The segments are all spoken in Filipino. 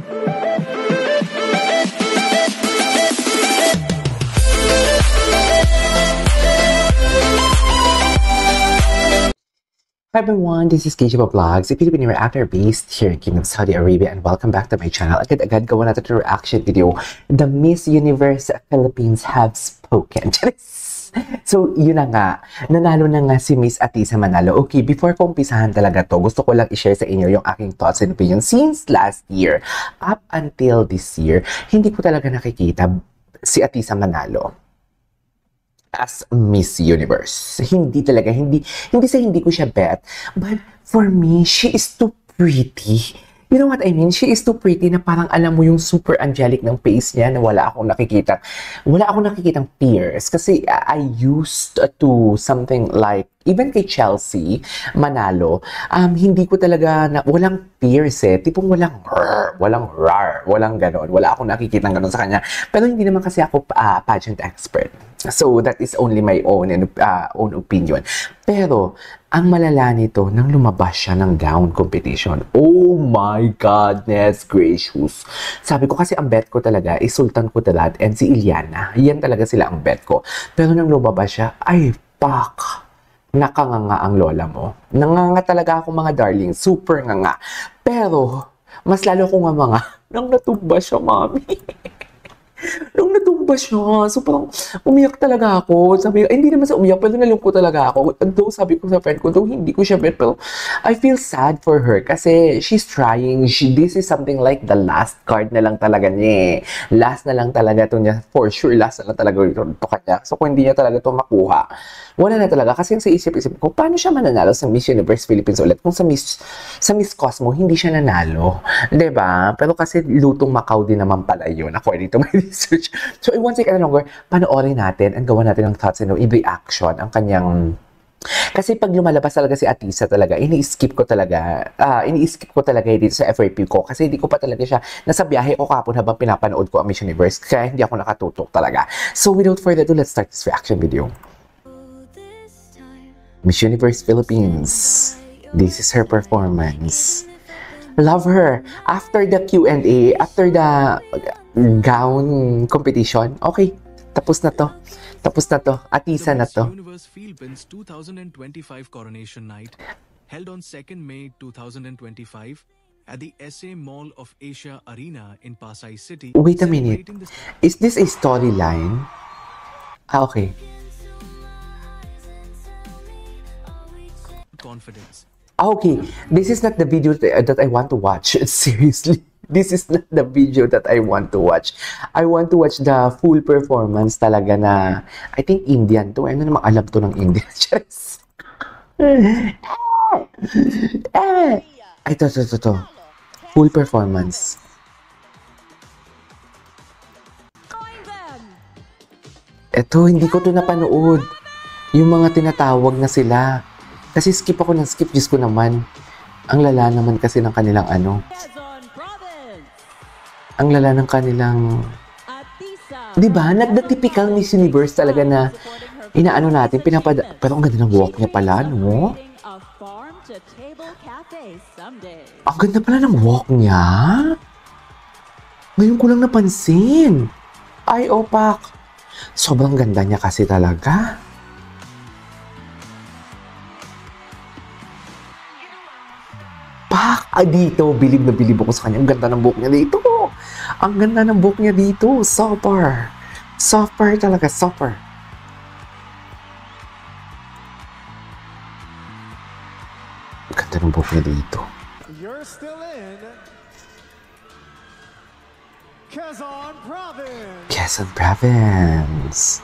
Hi everyone, this is KJ Vlogs, a Filipino reactor based here in Kingdom Saudi Arabia, and welcome back to my channel. Agad-agad gawa natin yung reaction video. The Miss Universe Philippines have spoken. So, yun na nga. Nanalo na nga si Miss Atisa Manalo. Okay, before ko umpisahan talaga to, gusto ko lang i-share sa inyo yung aking thoughts and opinions since last year. Up until this year, hindi ko talaga nakikita si Atisa Manalo as Miss Universe. Hindi talaga, hindi ko siya bet. But for me, she is too pretty. You know what I mean? She is too pretty na parang alam mo yung super angelic ng face niya na wala akong nakikitang peers. Kasi I used to something like, even kay Chelsea Manalo, hindi ko talaga, walang peers eh. Tipong walang rar, walang ganon. Wala akong nakikitang ganon sa kanya. Pero hindi naman kasi ako pageant expert. So, that is only my own opinion. Pero, ang malala nito, nang lumabas siya ng gown competition. Oh my goodness gracious. Sabi ko kasi ang bet ko talaga is Sultan Kudarat and si Iliana. Yan talaga sila ang bet ko. Pero nang lumabas siya, ay, pak! Nakanganga ang lola mo. Nanganga talaga ako mga darling. Super nganga. Pero, mas lalo ko nga mga, nang natumba siya, mami. Nung natumba siya, so parang umiyak talaga ako. Sabi, hindi naman sa umiyak, pero nalungkot talaga ako. Though sabi ko sa friend ko, though hindi ko siya bet, pero I feel sad for her kasi she's trying. This is something like the last card na lang talaga niya. Last na lang talaga to niya. For sure, last na lang talaga ito kanya. So kung hindi niya talaga ito makuha, wala na talaga. Kasi sa isip-isip ko, paano siya mananalo sa Miss Universe Philippines ulit? Kung sa Miss Cosmo, hindi siya nanalo. Diba? Pero kasi lutong Macau din naman pala yun, according to my research. So, it won't take any longer. Panoorin natin and gawa natin ng thoughts and reaction ang kanyang... Kasi pag lumalabas talaga si Atisa talaga, ini-skip ko talaga dito sa FYP ko kasi hindi ko pa talaga siya, nasa biyahe ko kapon habang pinapanood ko ang Miss Universe kaya hindi ako nakatutok talaga. So, without further ado, let's start this reaction video. Miss Universe Philippines. This is her performance. Love her. After the Q&A, after the gown competition, okay, tapos na to. Tapos na to. Atisa na to. Universe Philippines 2025 Coronation Night held on 2nd May 2025 at the SA Mall of Asia Arena in Pasay City. Wait a minute. Is this a storyline? Okay. Confidence. Okay, this is not the video that I want to watch. Seriously, this is not the video that I want to watch. I want to watch the full performance talaga na, I think Indian to. Ano namang alam to ng Indian? Ay, to. Full performance. Eto, hindi ko to napanood. Yung mga tinatawag na sila. Kasi skip ako ng skip, Diyos ko naman. Ang lala naman kasi ng kanilang ano. Ang lala ng kanilang... Diba? Not the typical Miss Universe talaga na inaano natin, pero ang ganda ng walk niya pala, no? Ang ganda pala ng walk niya. Ngayon ko lang napansin. Ay, opak. Sobrang ganda niya kasi talaga. Dito, bilib na bilib ako sa kanya. Ang ganda ng buhok niya dito. Ang ganda ng buhok niya dito. Super. Super talaga. Super. Ang ganda ng buhok niya dito. You're still in Quezon Province. Quezon Province.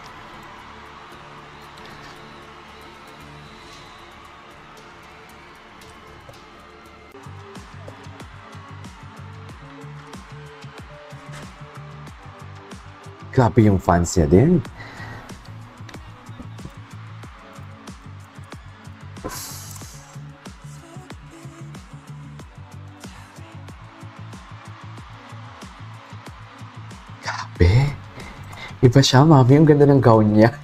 Grabe yung fans niya din. Grabe. Iba siya, mami. Ang ganda ng gown niya.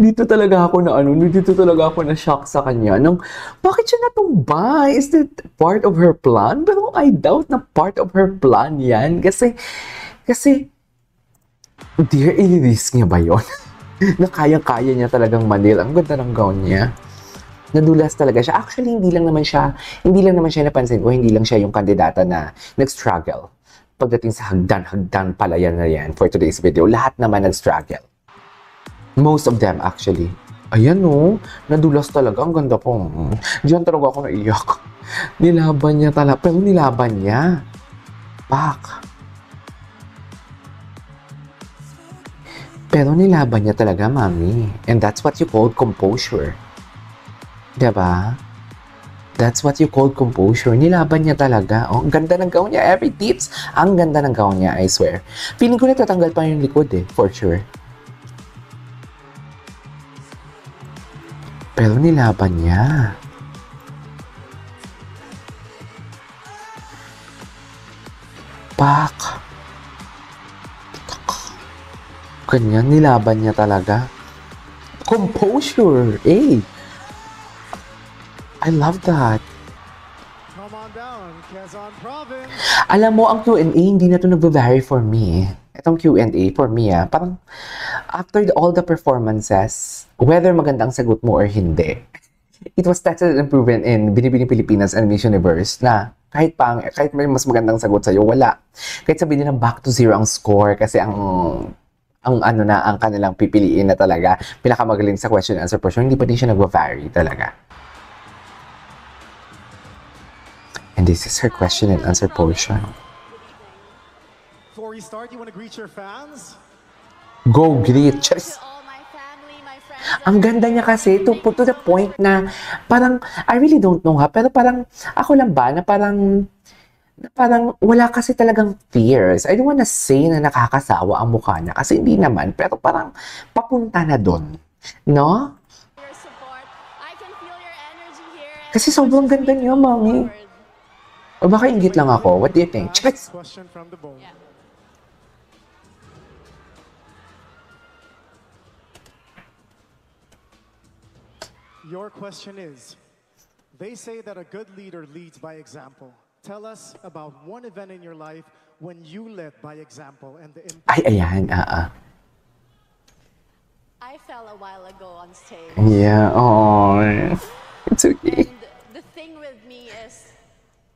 Dito talaga ako na dito talaga ako na shock sa kanya. Bakit siya natumbay? Is that part of her plan? Pero I doubt na part of her plan yan. Kasi, dear, i-risk niya ba yun? Na kaya-kaya niya talagang manil. Ang ganda ng gown niya. Nadulas talaga siya. Actually, hindi lang naman siya napansin ko, hindi lang siya yung kandidata na nag-struggle. Pagdating sa hagdan pala yan na yan for today's video. Lahat naman nag-struggle. Most of them, actually. Ayan, nadulas talaga. Ang ganda po. Diyan talaga ako naiyak. Nilaban niya talaga. Pero nilaban niya. Pero nilaban niya talaga, mami. And that's what you call composure. Diba? That's what you call composure. Nilaban niya talaga. Oh, ang ganda ng gown niya. Every tips. Ang ganda ng gown niya, I swear. Feeling ko na tatanggal pa yung likod for sure. Pero nilaban niya. Ganyan, nilaban niya talaga. Composure, I love that. Come on down, Quezon Province. Alam mo, ang Q&A, hindi na ito nagva-vary for me. Itong Q&A for me, parang after all the performances, whether maganda ang sagot mo or hindi, it was tested and proven in Binibining Pilipinas and Miss Universe na kahit may mas magandang sagot sa'yo, wala. Kahit sabihin nila back to zero ang score kasi ang kanilang pipiliin na talaga pinakamagaling sa question and answer portion, hindi pa din siya nagva-vary talaga. And this is her question and answer portion. Before we start, you want to greet your fans? Go greet! Just... All my family, my friends. Ang ganda niya kasi, to the point na parang, I really don't know pero parang, ako lang ba, na parang wala kasi talagang fears. I don't wanna say na nakakasawa ang mukha niya kasi hindi naman, pero parang papunta na doon. No? Your support. I can feel your energy here. Kasi sobrang ganda niya, mami. O baka inggit lang ako? What do you think? Last question from the bowl. Yeah. Your question is, they say that a good leader leads by example. Tell us about one event in your life when you led by example and the impact. Ay, ayan, I fell a while ago on stage. Yeah, oh, it's okay. And the thing with me is,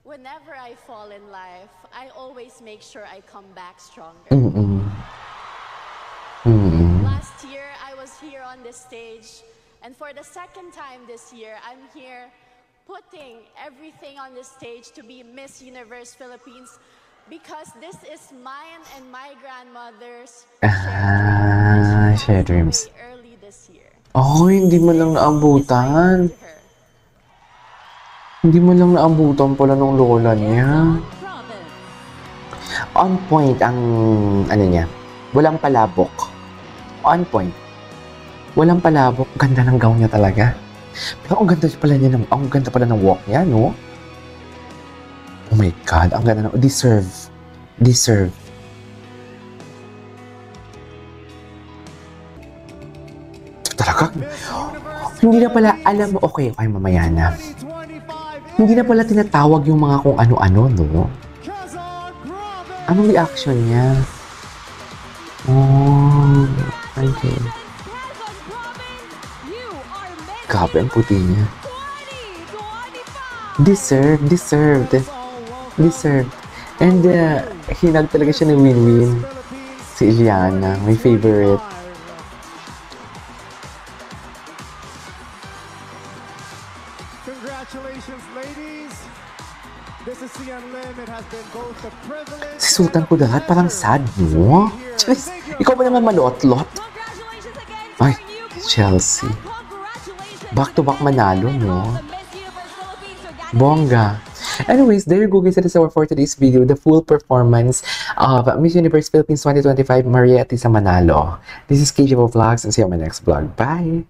whenever I fall in life, I always make sure I come back stronger. Last year, I was here on this stage, and for the second time this year, I'm here putting everything on this stage to be Miss Universe Philippines because this is mine and my grandmother's Shared dreams. way early this year. Oh, hindi mo lang naabutan. To her. Hindi mo lang naabutan pala nung lola niya. On point ang, niya, walang palabok. On point. Walang palabok. Ganda ng gown niya talaga. Pero ang ganda pala ng walk niya, no? Oh my God, ang ganda ng, deserve. Talaga, hindi na pala, alam mo, okay, mamaya na. 2025 Hindi na pala tinatawag yung mga kung ano-ano, no? Quezon Province. Anong reaction niya? Oh, okay. Grabe ang puti niya. Deserved. And hinag talaga siya ng win-win. Si Iliana, my favorite. Congratulations, ladies. This is Sian Lim. It has been both a privilege. Si Sultan Kudarat parang sad, no? Chess, ikaw ba naman malot-lot? Congratulations again Ay, for you, Queen. Chelsea. Congratulations. Back-to-back manalo, no? The Miss Universe Philippines organization. Bongga. Anyways, there you go guys. That is our for today's video. The full performance of Miss Universe Philippines 2025 Maria Tisa Manalo. This is KJ Vlogs and see you on my next vlog. Bye!